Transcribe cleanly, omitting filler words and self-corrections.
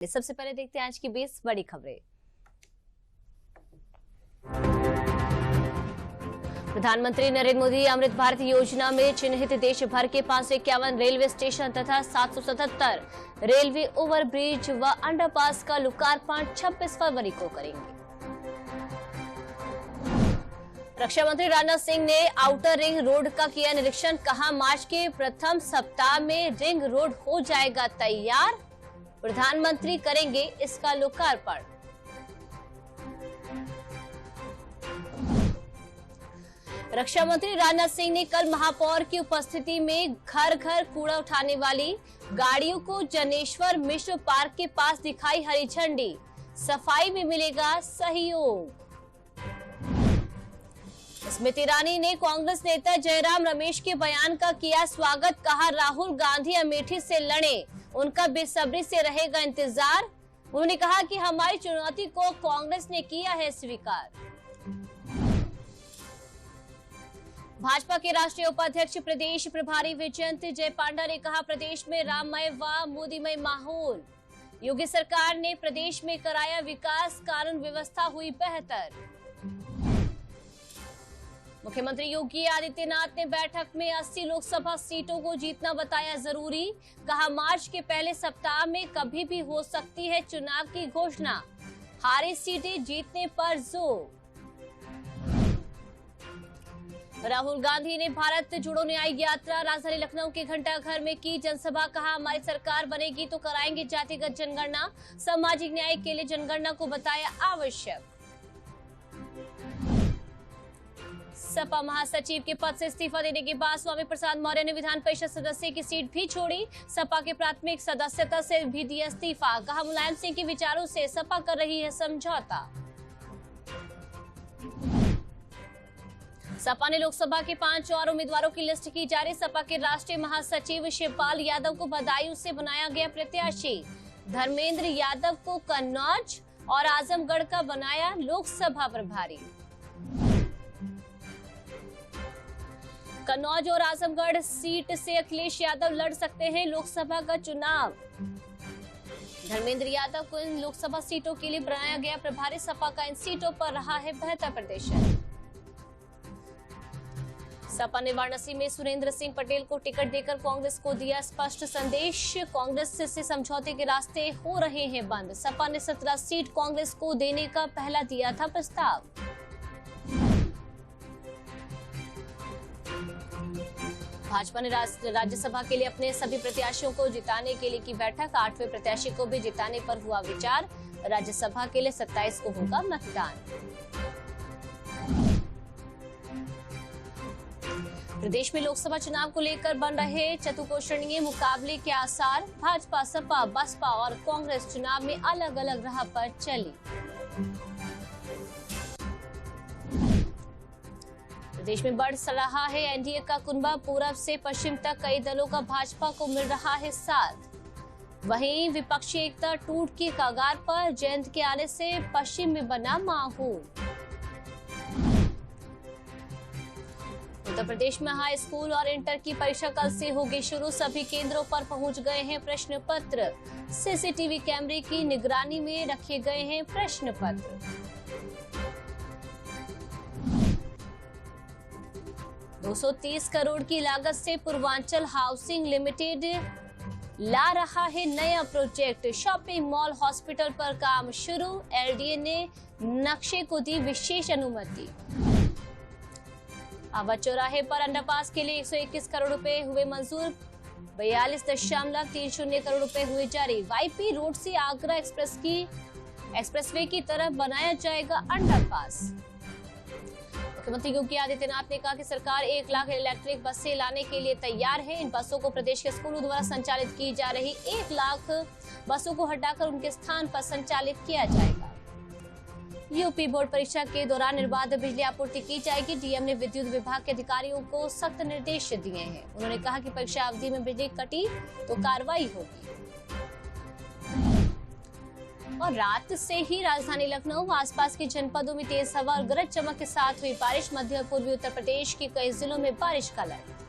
सबसे पहले देखते हैं आज की 20 बड़ी खबरें। प्रधानमंत्री नरेंद्र मोदी अमृत भारत योजना में चिन्हित देश भर के 551 रेलवे स्टेशन तथा 777 रेलवे ओवरब्रिज व अंडरपास का लोकार्पण 26 फरवरी को करेंगे। रक्षा मंत्री राजनाथ सिंह ने आउटर रिंग रोड का किया निरीक्षण, कहा मार्च के प्रथम सप्ताह में रिंग रोड हो जाएगा तैयार, प्रधानमंत्री करेंगे इसका लोकार्पण। रक्षा मंत्री राजनाथ सिंह ने कल महापौर की उपस्थिति में घर घर कूड़ा उठाने वाली गाड़ियों को जनेश्वर मिश्र पार्क के पास दिखाई हरी झंडी, सफाई में मिलेगा सहयोग। स्मृति ईरानी ने कांग्रेस नेता जयराम रमेश के बयान का किया स्वागत, कहा राहुल गांधी अमेठी से लड़े, उनका बेसब्री से रहेगा इंतजार। उन्होंने कहा कि हमारी चुनौती को कांग्रेस ने किया है स्वीकार। भाजपा के राष्ट्रीय उपाध्यक्ष प्रदेश प्रभारी विजयंत जय पांडा ने कहा प्रदेश में राममय व मोदीमय माहौल, योगी सरकार ने प्रदेश में कराया विकास, कानून व्यवस्था हुई बेहतर। मुख्यमंत्री योगी आदित्यनाथ ने बैठक में 80 लोकसभा सीटों को जीतना बताया जरूरी, कहा मार्च के पहले सप्ताह में कभी भी हो सकती है चुनाव की घोषणा, हारी सीटें जीतने पर जोर। राहुल गांधी ने भारत जोड़ो न्याय यात्रा राजधानी लखनऊ के घंटाघर में की जनसभा, कहा हमारी सरकार बनेगी तो कराएंगे जातिगत जनगणना, सामाजिक न्याय के लिए जनगणना को बताया आवश्यक। सपा महासचिव के पद से इस्तीफा देने के बाद स्वामी प्रसाद मौर्य ने विधान परिषद सदस्य की सीट भी छोड़ी, सपा के प्राथमिक सदस्यता से भी दिया इस्तीफा, कहा मुलायम सिंह के विचारों से सपा कर रही है समझौता। सपा ने लोकसभा के 5 और उम्मीदवारों की लिस्ट की जारी, सपा के राष्ट्रीय महासचिव शिवपाल यादव को बदायूं से बनाया गया प्रत्याशी, धर्मेंद्र यादव को कन्नौज और आजमगढ़ का बनाया लोकसभा प्रभारी। कन्नौज और आजमगढ़ सीट से अखिलेश यादव लड़ सकते हैं लोकसभा का चुनाव, धर्मेंद्र यादव को इन लोकसभा सीटों के लिए बनाया गया प्रभारी, सपा का इन सीटों पर रहा है बेहतर प्रदर्शन। सपा ने वाराणसी में सुरेंद्र सिंह पटेल को टिकट देकर कांग्रेस को दिया स्पष्ट संदेश, कांग्रेस से समझौते के रास्ते हो रहे हैं बंद, सपा ने 17 सीट कांग्रेस को देने का पहला दिया था प्रस्ताव। भाजपा ने राज्यसभा के लिए अपने सभी प्रत्याशियों को जिताने के लिए की बैठक, 8वें प्रत्याशी को भी जिताने पर हुआ विचार, राज्यसभा के लिए 27 को होगा मतदान। प्रदेश में लोकसभा चुनाव को लेकर बन रहे चतुर्कोणीय मुकाबले के आसार, भाजपा, सपा, बसपा और कांग्रेस चुनाव में अलग अलग राह पर चली। प्रदेश में बढ़ रहा है एनडीए का कुनबा, पूरब से पश्चिम तक कई दलों का भाजपा को मिल रहा है साथ, वहीं विपक्षी एकता टूट की कगार पर, जयंत के आने से पश्चिम में बना माहौल। उत्तर प्रदेश में हाई स्कूल और इंटर की परीक्षा कल से होगी शुरू, सभी केंद्रों पर पहुंच गए हैं प्रश्न पत्र, सीसीटीवी कैमरे की निगरानी में रखे गए हैं प्रश्न पत्र। ₹230 करोड़ की लागत से पूर्वांचल हाउसिंग लिमिटेड ला रहा है नया प्रोजेक्ट, शॉपिंग मॉल हॉस्पिटल पर काम शुरू, एलडीए ने नक्शे को दी विशेष अनुमति। अवध चौराहे पर अंडरपास के लिए 121 करोड़ रुपए हुए मंजूर, 42.30 करोड़ रुपए हुए जारी, वाईपी रोड से आगरा एक्सप्रेसवे की तरफ बनाया जाएगा अंडरपास। मुख्यमंत्री योगी आदित्यनाथ ने कहा कि सरकार 1 लाख इलेक्ट्रिक बसें लाने के लिए तैयार है, इन बसों को प्रदेश के स्कूलों द्वारा संचालित की जा रही 1 लाख बसों को हटाकर उनके स्थान पर संचालित किया जाएगा। यूपी बोर्ड परीक्षा के दौरान निर्बाध बिजली आपूर्ति की जाएगी, डीएम ने विद्युत विभाग के अधिकारियों को सख्त निर्देश दिए हैं, उन्होंने कहा कि परीक्षा अवधि में बिजली कटी तो कार्रवाई होगी। और रात से ही राजधानी लखनऊ व आसपास के जनपदों में तेज हवा और गरज चमक के साथ हुई बारिश, मध्य और पूर्वी उत्तर प्रदेश के कई जिलों में बारिश का अलर्ट।